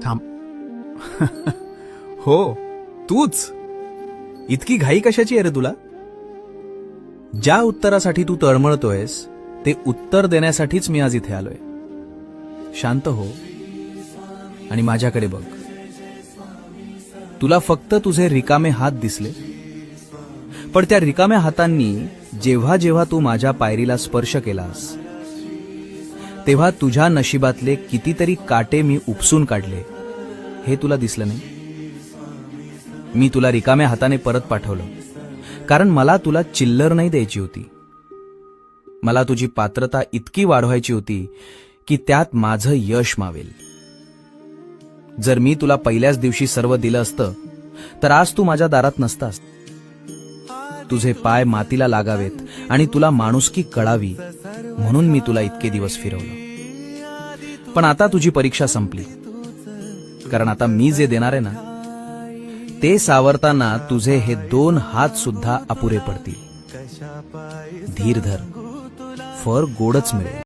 थांब. हो, तूच. इतकी घाई कशाची आहे रे तुला? ज्या उत्तरासाठी तू तळमळतोयस ते उत्तर देण्यासाठीच मी आज इथे आलोय. शांत हो आणि माझ्याकडे बघ. तुला फक्त तुझे रिकामे हात दिसले, पण त्या रिकाम्या हातांनी जेव्हा जेव्हा तू माझ्या पायरीला स्पर्श केलास तेव्हा तुझ्या नशिबातले कितीतरी काटे मी उपसून काढले. हे तुला दिसलं नाही? मी तुला रिकाम्या हाताने परत पाठवलं, कारण मला तुला चिल्लर नाही द्यायची होती. मला तुझी पात्रता इतकी वाढवायची होती की त्यात माझं यश मावेल. जर मी तुला पहिल्याच दिवशी सर्व दिलं असतं तर आज तू माझ्या दारात नसतास. तुझे पाय मातीला लागावेत आणि तुला माणुसकी कळावी म्हणून मी तुला इतके दिवस फिरवलं. पण आता तुझी परीक्षा संपली, कारण आता मी जे देणार आहे ना ते सावरताना तुझे हे 2 हात सुद्धा अपुरे पडतील. धीर धर, फळ गोडच मिळेल.